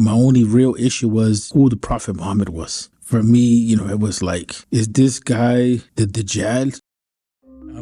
My only real issue was who the Prophet Muhammad was. For me, it was like, is this guy the Dajjal?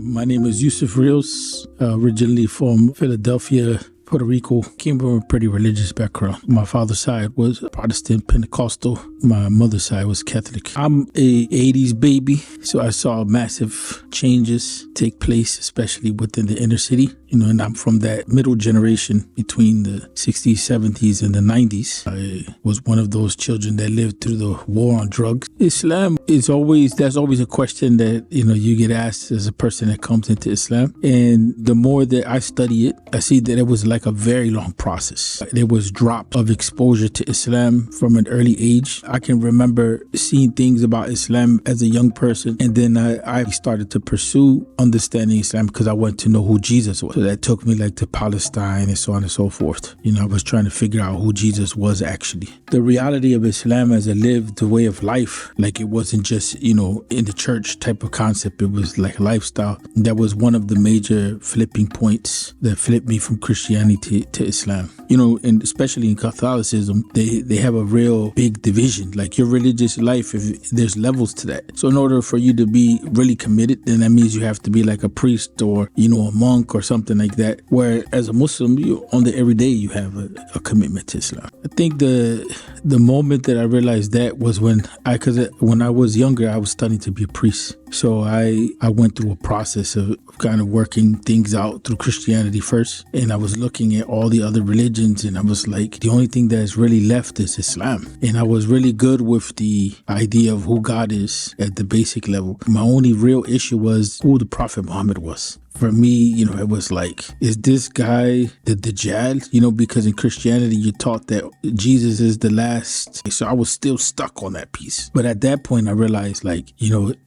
My name is Yusuf Rios, originally from Philadelphia, Puerto Rico. Came from a pretty religious background. My father's side was Protestant Pentecostal. My mother's side was Catholic. I'm a 80s baby, so I saw massive changes take place, especially within the inner city. And I'm from that middle generation between the 60s, 70s, and the 90s. I was one of those children that lived through the war on drugs. Islam there's always a question that, you get asked as a person that comes into Islam. And the more that I study it, I see that it was like a very long process. There was drop of exposure to Islam from an early age. I can remember seeing things about Islam as a young person. And then I started to pursue understanding Islam because I wanted to know who Jesus was. So that took me to Palestine and so on and so forth. I was trying to figure out who Jesus was actually. The reality of Islam as a lived way of life, it wasn't just, in the church type of concept. It was like a lifestyle. That was one of the major flipping points that flipped me from Christianity to Islam. And especially in Catholicism, they have a real big division. Your religious life, if there's levels to that. So in order for you to be really committed, then that means you have to be like a priest or, a monk or something like that. Where as a Muslim, on the everyday, you have a commitment to Islam. I think the moment that I realized that was when I was younger, I was studying to be a priest. So I went through a process of kind of working things out through Christianity first. And I was looking at all the other religions and I was like, the only thing that's really left is Islam. And I was really good with the idea of who God is at the basic level. My only real issue was who the Prophet Muhammad was. For me, it was like, is this guy the Dajjal? Because in Christianity, you're taught that Jesus is the last. So I was still stuck on that piece. But at that point, I realized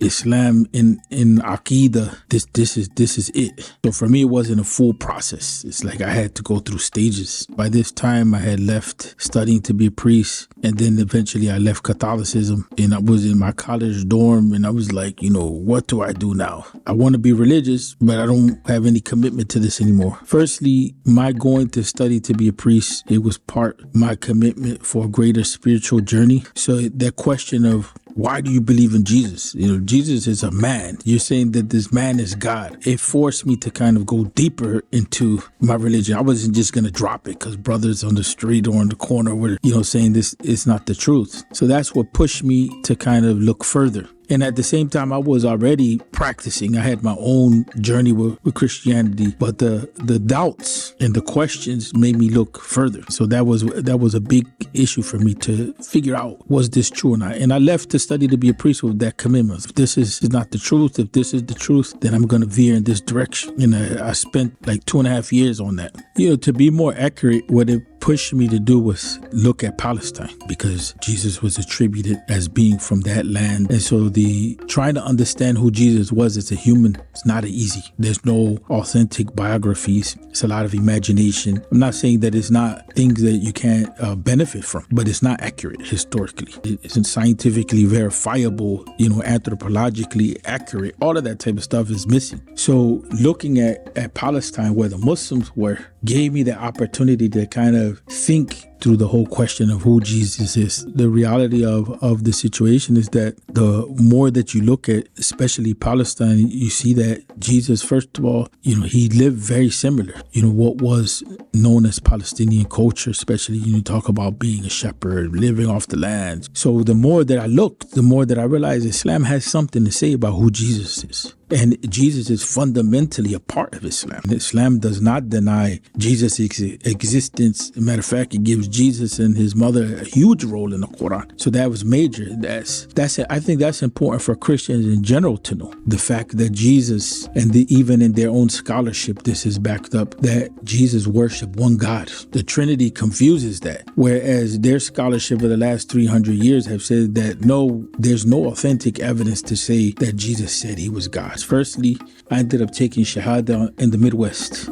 Islam in Aqidah, this is it. So for me, it wasn't a full process. It's like I had to go through stages. By this time, I had left studying to be a priest. And then eventually I left Catholicism and I was in my college dorm and I was like, what do I do now? I want to be religious, but I don't have any commitment to this anymore. Firstly, my going to study to be a priest, it was part of my commitment for a greater spiritual journey. So that question of why do you believe in Jesus? Jesus is a man. You're saying that this man is God. It forced me to kind of go deeper into my religion. I wasn't just going to drop it because brothers on the street or on the corner were, saying this is not the truth. So that's what pushed me to kind of look further. And at the same time, I was already practicing. I had my own journey with Christianity, but the doubts and the questions made me look further. So that was a big issue for me to figure out, was this true or not? And I left to study to be a priest with that commitment. If this is not the truth, if this is the truth, then I'm going to veer in this direction. And I spent 2.5 years on that. To be more accurate, what it pushed me to do was look at Palestine because Jesus was attributed as being from that land. And so trying to understand who Jesus was as a human is not easy. There's no authentic biographies. It's a lot of imagination. I'm not saying that it's not things that you can't benefit from, but it's not accurate historically. It isn't scientifically verifiable, anthropologically accurate. All of that type of stuff is missing. So looking at Palestine, where the Muslims were, gave me the opportunity to kind of think through the whole question of who Jesus is. The reality of the situation is that the more that you look at, especially Palestine, you see that Jesus, first of all, he lived very similar. What was known as Palestinian culture, especially, talk about being a shepherd, living off the land. So the more that I looked, the more that I realized Islam has something to say about who Jesus is. And Jesus is fundamentally a part of Islam. Islam does not deny Jesus' existence. As a matter of fact, it gives Jesus and his mother a huge role in the Quran. So that was major. I think that's important for Christians in general to know. The fact that Jesus, and even in their own scholarship, this is backed up, that Jesus worshiped one God. The Trinity confuses that. Whereas their scholarship of the last 300 years have said that no, there's no authentic evidence to say that Jesus said he was God. Firstly, I ended up taking Shahada in the Midwest.